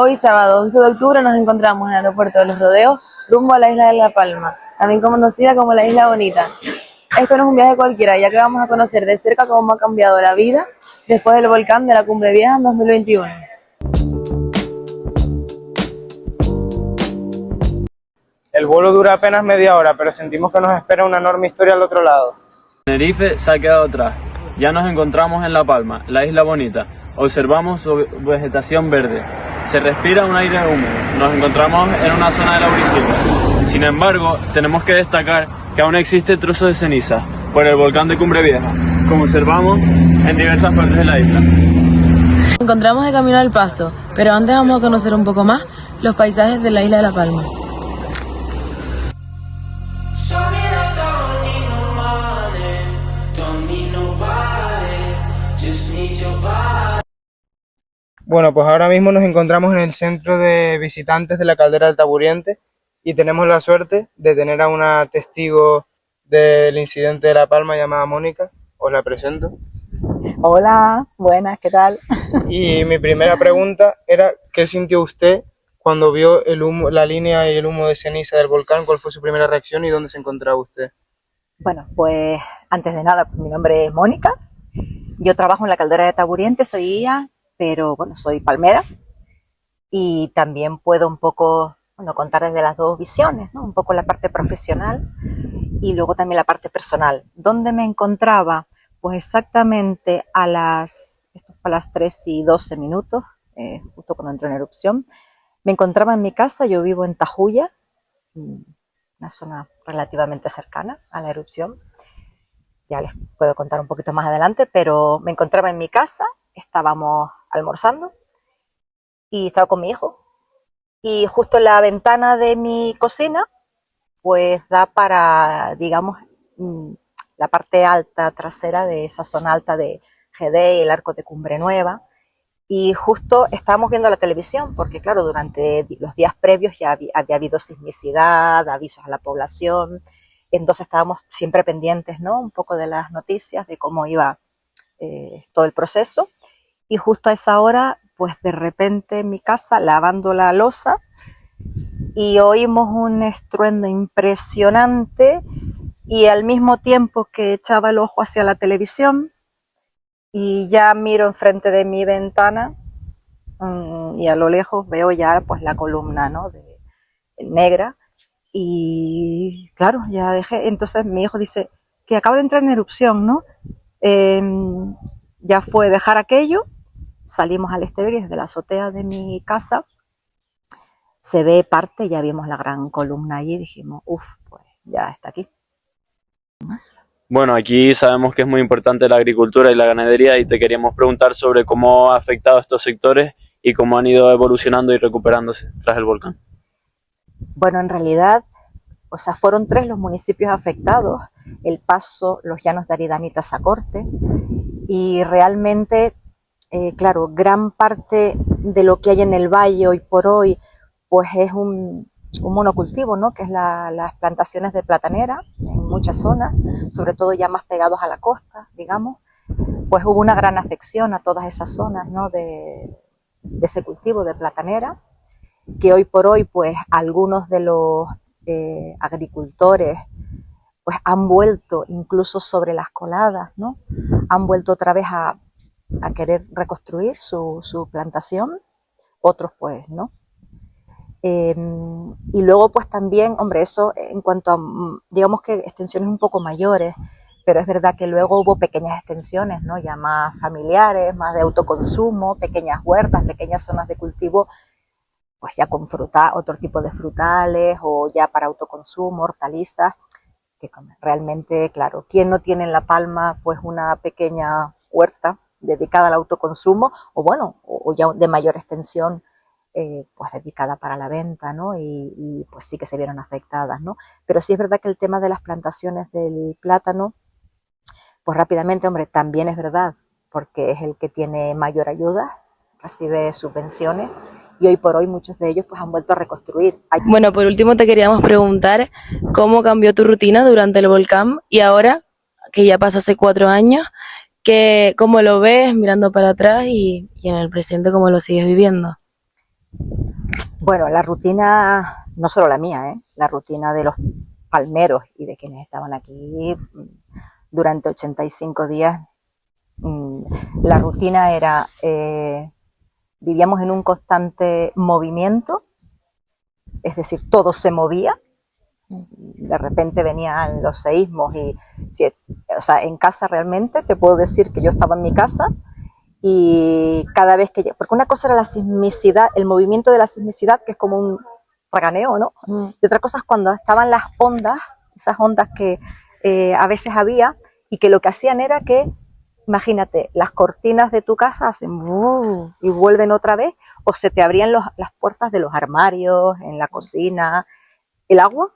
Hoy, sábado 11 de octubre, nos encontramos en el aeropuerto de Los Rodeos, rumbo a la isla de La Palma, también conocida como la Isla Bonita. Esto no es un viaje cualquiera, ya que vamos a conocer de cerca cómo ha cambiado la vida después del volcán de la Cumbre Vieja en 2021. El vuelo dura apenas media hora, pero sentimos que nos espera una enorme historia al otro lado. Tenerife se ha quedado atrás. Ya nos encontramos en La Palma, la Isla Bonita. Observamos su vegetación verde. Se respira un aire húmedo. Nos encontramos en una zona de laurisilva. Sin embargo, tenemos que destacar que aún existe trozos de ceniza por el volcán de Cumbre Vieja, como observamos en diversas partes de la isla. Nos encontramos de camino al Paso, pero antes vamos a conocer un poco más los paisajes de la isla de La Palma. Bueno, pues ahora mismo nos encontramos en el centro de visitantes de la caldera del Taburiente y tenemos la suerte de tener a una testigo del incidente de La Palma llamada Mónica. Os la presento. Hola, buenas, ¿qué tal? Y mi primera pregunta era, ¿qué sintió usted cuando vio el humo, la línea y el humo de ceniza del volcán? ¿Cuál fue su primera reacción y dónde se encontraba usted? Bueno, pues antes de nada, mi nombre es Mónica. Yo trabajo en la caldera de Taburiente, soy guía, pero bueno, soy palmera y también puedo un poco, contar desde las dos visiones, ¿no? Un poco la parte profesional y luego también la parte personal. ¿Dónde me encontraba? Pues exactamente esto fue a las 3:12, justo cuando entró en erupción. Me encontraba en mi casa, yo vivo en Tajuya, una zona relativamente cercana a la erupción. Ya les puedo contar un poquito más adelante, pero me encontraba en mi casa, estábamos almorzando y estaba con mi hijo. Y justo en la ventana de mi cocina, pues da para, digamos, la parte alta trasera de esa zona alta de GD y el arco de Cumbre Nueva. Y justo estábamos viendo la televisión, porque claro, durante los días previos ya había habido sismicidad, avisos a la población, entonces estábamos siempre pendientes, ¿no? Un poco de las noticias, de cómo iba todo el proceso. Y justo a esa hora, pues de repente en mi casa, lavando la loza, y oímos un estruendo impresionante, y al mismo tiempo que echaba el ojo hacia la televisión, y ya miro enfrente de mi ventana, y a lo lejos veo ya pues la columna, ¿no? Negra, y claro, ya dejé. Entonces mi hijo dice que acaba de entrar en erupción, ¿no? Ya fue dejar aquello, salimos al exterior y desde la azotea de mi casa se ve parte, ya vimos la gran columna allí y dijimos, pues ya está aquí. ¿Más? Bueno, aquí sabemos que es muy importante la agricultura y la ganadería y te queríamos preguntar sobre cómo ha afectado a estos sectores y cómo han ido evolucionando y recuperándose tras el volcán. Bueno, en realidad, fueron 3 los municipios afectados, El Paso, Los Llanos de Aridane y Tazacorte, y realmente, claro, gran parte de lo que hay en el valle hoy por hoy, pues es un monocultivo, ¿no? Que es las plantaciones de platanera en muchas zonas, sobre todo ya más pegados a la costa, digamos. Pues hubo una gran afección a todas esas zonas, ¿no? de ese cultivo de platanera, que hoy por hoy, pues algunos de los agricultores pues han vuelto incluso sobre las coladas, ¿no? Han vuelto otra vez a querer reconstruir su plantación, otros pues no. Y luego pues también, hombre, eso en cuanto a, digamos que extensiones un poco mayores, pero es verdad que luego hubo pequeñas extensiones, ¿no? Ya más familiares, más de autoconsumo, pequeñas huertas, pequeñas zonas de cultivo, pues ya con otro tipo de frutales o ya para autoconsumo, hortalizas, que realmente, claro, ¿quién no tiene en La Palma pues una pequeña huerta dedicada al autoconsumo o bueno, o ya de mayor extensión, pues dedicada para la venta, ¿no? Y pues sí que se vieron afectadas, ¿no? Pero sí es verdad que el tema de las plantaciones del plátano, pues rápidamente, hombre, también es verdad, porque es el que tiene mayor ayuda, recibe subvenciones, y hoy por hoy muchos de ellos pues han vuelto a reconstruir. Bueno, por último te queríamos preguntar cómo cambió tu rutina durante el volcán y ahora, que ya pasó hace 4 años, ¿cómo lo ves mirando para atrás y en el presente cómo lo sigues viviendo? Bueno, la rutina, no solo la mía, la rutina de los palmeros y de quienes estaban aquí durante 85 días, la rutina era, vivíamos en un constante movimiento, es decir, todo se movía. De repente venían los seísmos y, o sea, en casa realmente te puedo decir que yo estaba en mi casa y cada vez que, porque una cosa era la sismicidad, el movimiento de la sismicidad, que es como un raganeo, ¿no? Y otra cosa es cuando estaban las ondas, esas ondas que a veces había y que lo que hacían era que, imagínate, las cortinas de tu casa hacen y vuelven otra vez, o se te abrían las puertas de los armarios, en la cocina, el agua.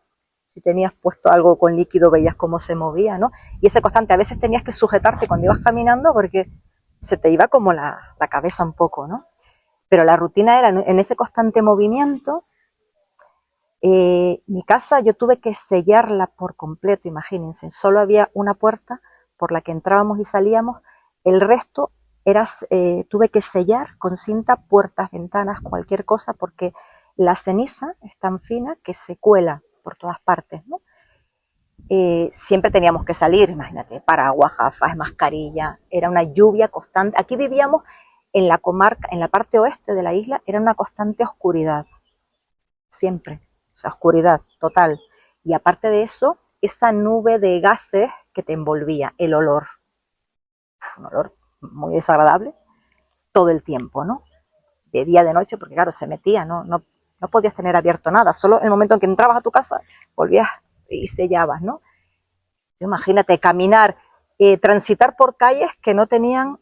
Si tenías puesto algo con líquido veías cómo se movía, ¿no? Y ese constante, a veces tenías que sujetarte cuando ibas caminando porque se te iba como la cabeza un poco, ¿no? Pero la rutina era en ese constante movimiento. Mi casa yo tuve que sellarla por completo, imagínense. Solo había una puerta por la que entrábamos y salíamos. El resto era, tuve que sellar con cinta puertas, ventanas, cualquier cosa, porque la ceniza es tan fina que se cuela por todas partes, ¿no? Siempre teníamos que salir, imagínate, paraguas, gafas, mascarilla, era una lluvia constante. Aquí vivíamos en la comarca, en la parte oeste de la isla, era una constante oscuridad, siempre, o sea, oscuridad total. Y aparte de eso, esa nube de gases que te envolvía, el olor, un olor muy desagradable todo el tiempo, ¿no? De día, de noche, porque claro, se metía, no podías tener abierto nada, solo el momento en que entrabas a tu casa, volvías y sellabas, ¿no? Imagínate caminar, transitar por calles que no tenían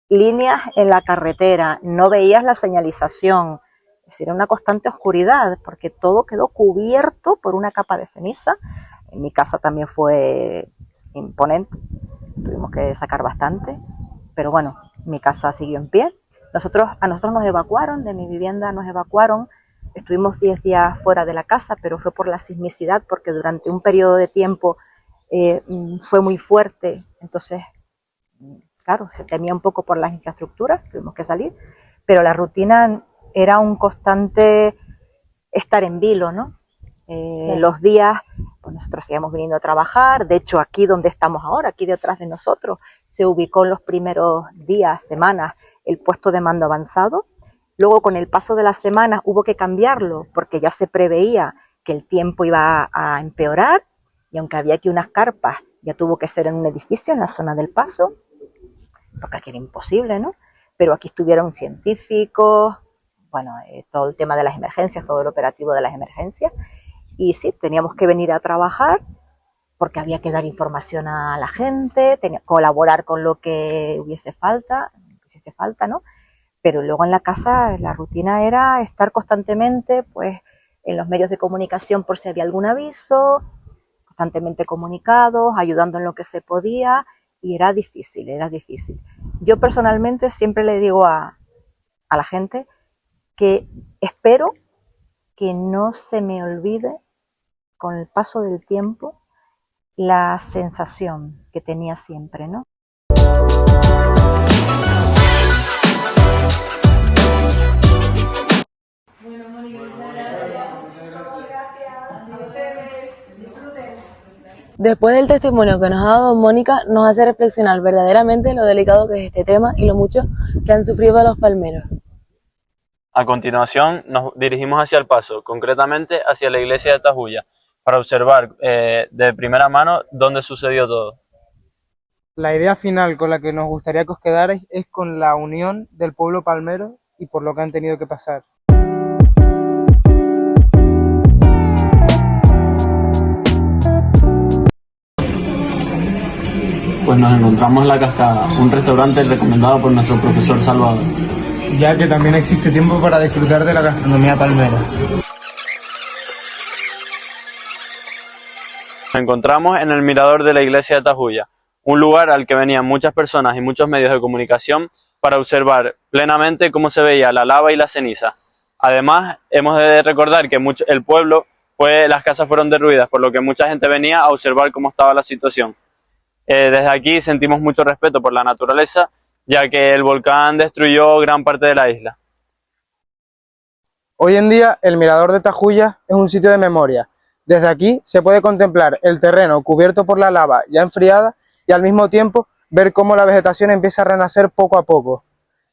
líneas en la carretera, no veías la señalización, es decir, era una constante oscuridad, porque todo quedó cubierto por una capa de ceniza. En mi casa también fue imponente, tuvimos que sacar bastante, pero bueno, mi casa siguió en pie. A nosotros nos evacuaron, de mi vivienda nos evacuaron, estuvimos 10 días fuera de la casa, pero fue por la sismicidad, porque durante un periodo de tiempo fue muy fuerte, entonces, claro, se temía un poco por las infraestructuras, tuvimos que salir, pero la rutina era un constante estar en vilo, ¿no? Los días, pues nosotros íbamos viniendo a trabajar, de hecho aquí donde estamos ahora, aquí detrás de nosotros, se ubicó en los primeros días, semanas, el puesto de mando avanzado. Luego con el paso de las semanas hubo que cambiarlo porque ya se preveía que el tiempo iba a empeorar y aunque había aquí unas carpas, ya tuvo que ser en un edificio en la zona del paso, porque aquí era imposible, ¿no? Pero aquí estuvieron científicos, bueno, todo el tema de las emergencias, todo el operativo de las emergencias. Y sí, teníamos que venir a trabajar porque había que dar información a la gente, colaborar con lo que hubiese falta, ¿no? Pero luego en la casa la rutina era estar constantemente pues, en los medios de comunicación por si había algún aviso, constantemente comunicados, ayudando en lo que se podía, y era difícil, era difícil. Yo personalmente siempre le digo a la gente que espero que no se me olvide con el paso del tiempo la sensación que tenía siempre, ¿no? Bueno, Mónica, muchas gracias. Gracias a ustedes. Disfruten. Después del testimonio que nos ha dado Mónica, nos hace reflexionar verdaderamente lo delicado que es este tema y lo mucho que han sufrido los palmeros. A continuación nos dirigimos hacia el paso, concretamente hacia la iglesia de Tajuya, para observar de primera mano dónde sucedió todo. La idea final con la que nos gustaría que os quedarais es con la unión del pueblo palmero y por lo que han tenido que pasar. Pues nos encontramos en La Cascada, un restaurante recomendado por nuestro profesor Salvador. Ya que también existe tiempo para disfrutar de la gastronomía palmera. Nos encontramos en el mirador de la iglesia de Tajuya, un lugar al que venían muchas personas y muchos medios de comunicación para observar plenamente cómo se veía la lava y la ceniza. Además, hemos de recordar que el pueblo, las casas fueron derruidas, por lo que mucha gente venía a observar cómo estaba la situación. Desde aquí sentimos mucho respeto por la naturaleza, ya que el volcán destruyó gran parte de la isla. Hoy en día, el Mirador de Tajuya es un sitio de memoria. Desde aquí se puede contemplar el terreno cubierto por la lava ya enfriada y al mismo tiempo ver cómo la vegetación empieza a renacer poco a poco.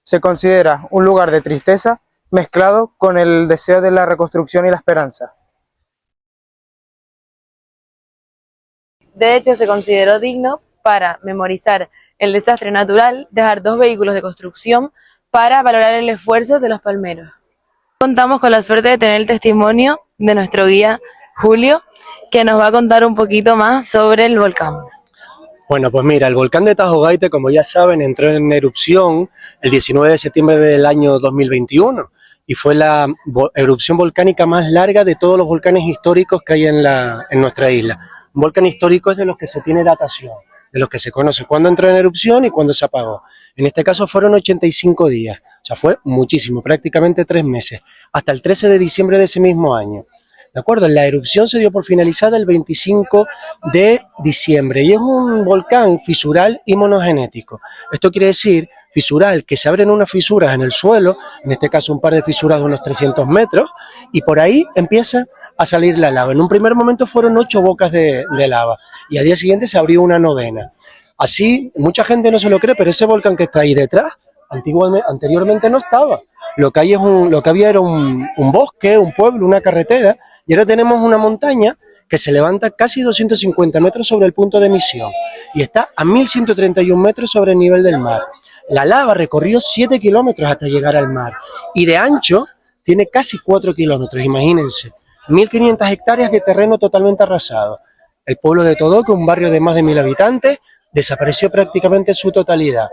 Se considera un lugar de tristeza mezclado con el deseo de la reconstrucción y la esperanza. De hecho, se consideró digno para memorizar el desastre natural dejar 2 vehículos de construcción para valorar el esfuerzo de los palmeros. Contamos con la suerte de tener el testimonio de nuestro guía Julio, que nos va a contar un poquito más sobre el volcán. Bueno, pues mira, el volcán de Tajo Gaite, como ya saben, entró en erupción el 19 de septiembre del año 2021 y fue la erupción volcánica más larga de todos los volcanes históricos que hay en nuestra isla. Un volcán histórico es de los que se tiene datación, de los que se conoce cuándo entró en erupción y cuándo se apagó. En este caso fueron 85 días, o sea, fue muchísimo, prácticamente 3 meses, hasta el 13 de diciembre de ese mismo año. ¿De acuerdo? La erupción se dio por finalizada el 25 de diciembre y es un volcán fisural y monogenético. Esto quiere decir fisural, que se abren unas fisuras en el suelo, en este caso un par de fisuras de unos 300 metros, y por ahí empieza a salir la lava. En un primer momento fueron 8 bocas de lava y al día siguiente se abrió una 9ª. Así, mucha gente no se lo cree, pero ese volcán que está ahí detrás, anteriormente no estaba. Lo que había era un bosque, un pueblo, una carretera, y ahora tenemos una montaña que se levanta casi 250 metros sobre el punto de emisión y está a 1131 metros sobre el nivel del mar. La lava recorrió 7 kilómetros hasta llegar al mar y de ancho tiene casi 4 kilómetros, imagínense. 1.500 hectáreas de terreno totalmente arrasado. El pueblo de Todoque, un barrio de más de 1.000 habitantes, desapareció prácticamente en su totalidad.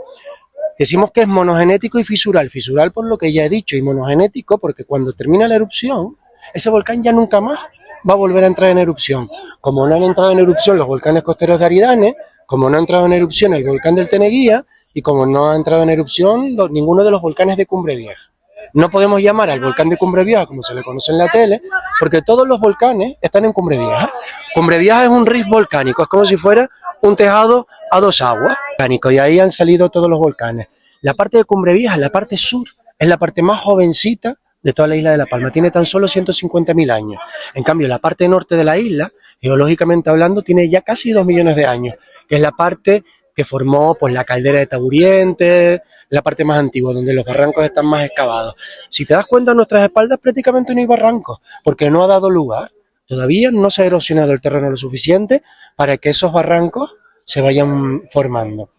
Decimos que es monogenético y fisural por lo que ya he dicho, y monogenético porque cuando termina la erupción, ese volcán ya nunca más va a volver a entrar en erupción. Como no han entrado en erupción los volcanes costeros de Aridane, como no ha entrado en erupción el volcán del Teneguía, y como no ha entrado en erupción ninguno de los volcanes de Cumbre Vieja. No podemos llamar al volcán de Cumbre Vieja como se le conoce en la tele, porque todos los volcanes están en Cumbre Vieja. Cumbre Vieja es un rift volcánico, es como si fuera un tejado a 2 aguas volcánicos, y ahí han salido todos los volcanes. La parte de Cumbre Vieja, la parte sur, es la parte más jovencita de toda la isla de La Palma, tiene tan solo 150.000 años. En cambio, la parte norte de la isla, geológicamente hablando, tiene ya casi 2 millones de años, que es la parte que formó pues la caldera de Taburiente, la parte más antigua, donde los barrancos están más excavados. Si te das cuenta, a nuestras espaldas prácticamente no hay barrancos, porque no ha dado lugar. Todavía no se ha erosionado el terreno lo suficiente para que esos barrancos se vayan formando.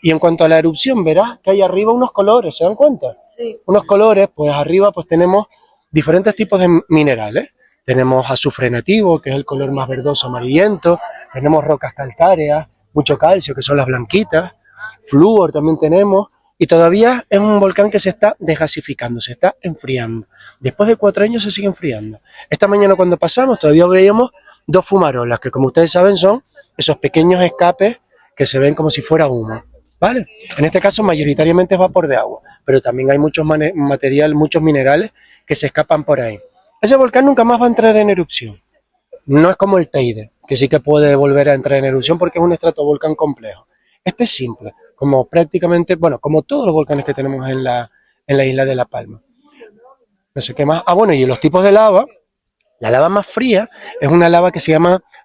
Y en cuanto a la erupción, verás que hay arriba unos colores, ¿se dan cuenta? Sí. Unos colores, pues arriba pues tenemos diferentes tipos de minerales. Tenemos azufre nativo, que es el color más verdoso amarillento, tenemos rocas calcáreas, mucho calcio, que son las blanquitas, flúor también tenemos, y todavía es un volcán que se está desgasificando, se está enfriando. Después de 4 años se sigue enfriando. Esta mañana cuando pasamos todavía veíamos 2 fumarolas, que como ustedes saben son esos pequeños escapes que se ven como si fuera humo, ¿vale? En este caso mayoritariamente es vapor de agua, pero también hay muchos muchos minerales que se escapan por ahí. Ese volcán nunca más va a entrar en erupción. No es como el Teide, que sí que puede volver a entrar en erupción porque es un estratovolcán complejo. Este es simple, como prácticamente, bueno, como todos los volcanes que tenemos en la isla de La Palma. No sé qué más. Ah, bueno, y los tipos de lava, la lava más fría es una lava que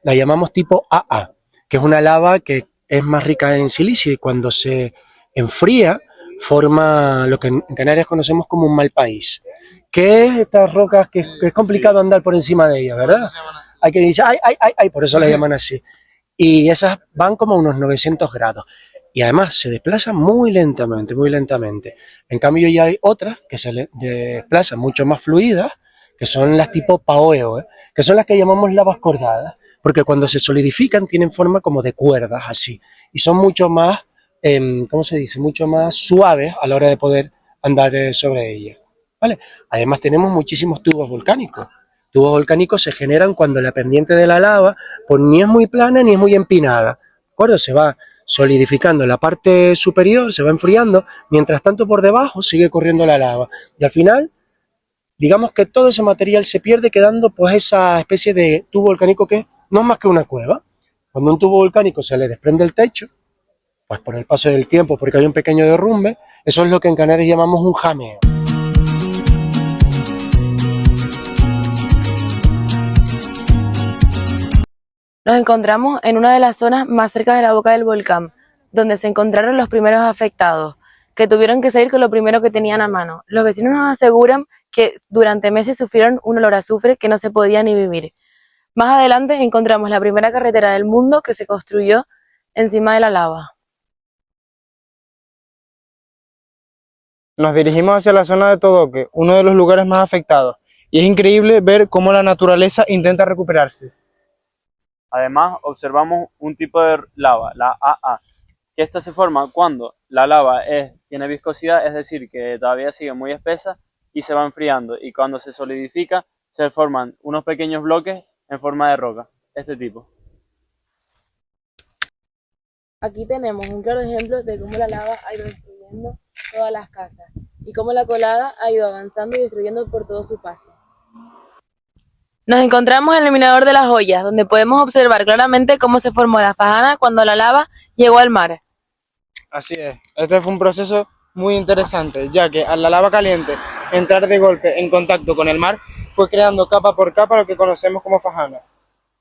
la llamamos tipo AA, que es una lava que es más rica en silicio y cuando se enfría forma lo que en Canarias conocemos como un mal país. ¿Qué es estas rocas que es complicado andar por encima de ellas, verdad? Hay que decir, ay, por eso las llaman así. Y esas van como a unos 900 grados. Y además se desplazan muy lentamente, muy lentamente. En cambio ya hay otras que se desplazan mucho más fluidas, que son las tipo Paoeo, que son las que llamamos lavas cordadas, porque cuando se solidifican tienen forma como de cuerdas, así. Y son mucho más, ¿cómo se dice? Mucho más suaves a la hora de poder andar sobre ellas, ¿vale? Además tenemos muchísimos tubos volcánicos. Tubos volcánicos se generan cuando la pendiente de la lava pues ni es muy plana ni es muy empinada, ¿de acuerdo? Se va solidificando la parte superior, se va enfriando, mientras tanto por debajo sigue corriendo la lava. Y al final, digamos que todo ese material se pierde quedando pues esa especie de tubo volcánico que no es más que una cueva. Cuando un tubo volcánico se le desprende el techo, pues por el paso del tiempo, porque hay un pequeño derrumbe, eso es lo que en Canarias llamamos un jameo. Nos encontramos en una de las zonas más cerca de la boca del volcán, donde se encontraron los primeros afectados, que tuvieron que salir con lo primero que tenían a mano. Los vecinos nos aseguran que durante meses sufrieron un olor a azufre que no se podía ni vivir. Más adelante encontramos la primera carretera del mundo que se construyó encima de la lava. Nos dirigimos hacia la zona de Todoque, uno de los lugares más afectados, y es increíble ver cómo la naturaleza intenta recuperarse. Además, observamos un tipo de lava, la AA, que esta se forma cuando la lava tiene viscosidad, es decir, que todavía sigue muy espesa y se va enfriando, y cuando se solidifica se forman unos pequeños bloques en forma de roca, este tipo. Aquí tenemos un claro ejemplo de cómo la lava ha ido destruyendo todas las casas y cómo la colada ha ido avanzando y destruyendo por todo su paso. Nos encontramos en el Mirador de las Ollas, donde podemos observar claramente cómo se formó la fajana cuando la lava llegó al mar. Así es, este fue un proceso muy interesante, ya que al la lava caliente entrar de golpe en contacto con el mar, fue creando capa por capa lo que conocemos como fajana.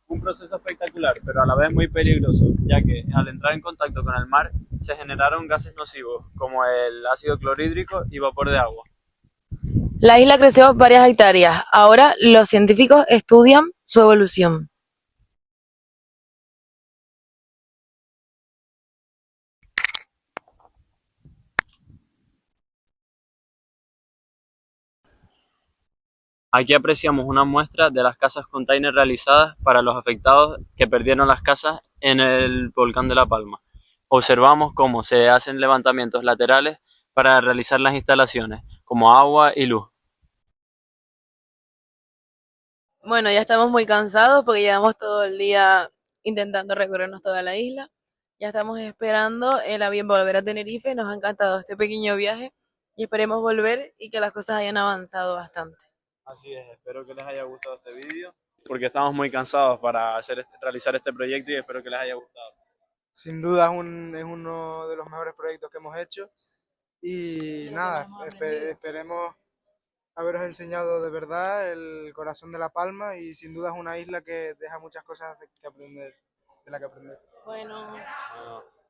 Un proceso espectacular, pero a la vez muy peligroso, ya que al entrar en contacto con el mar se generaron gases nocivos, como el ácido clorhídrico y vapor de agua. La isla creció varias hectáreas. Ahora los científicos estudian su evolución. Aquí apreciamos una muestra de las casas container realizadas para los afectados que perdieron las casas en el volcán de La Palma. Observamos cómo se hacen levantamientos laterales para realizar las instalaciones, como agua y luz. Bueno, ya estamos muy cansados porque llevamos todo el día intentando recorrernos toda la isla. Ya estamos esperando el avión para volver a Tenerife. Nos ha encantado este pequeño viaje y esperemos volver y que las cosas hayan avanzado bastante. Así es, espero que les haya gustado este vídeo, porque estamos muy cansados para realizar este proyecto y espero que les haya gustado. Sin duda es uno de los mejores proyectos que hemos hecho y nada, esperemos haberos enseñado de verdad el corazón de La Palma y sin duda es una isla que deja muchas cosas que aprender, de la que aprender. Bueno. Bueno.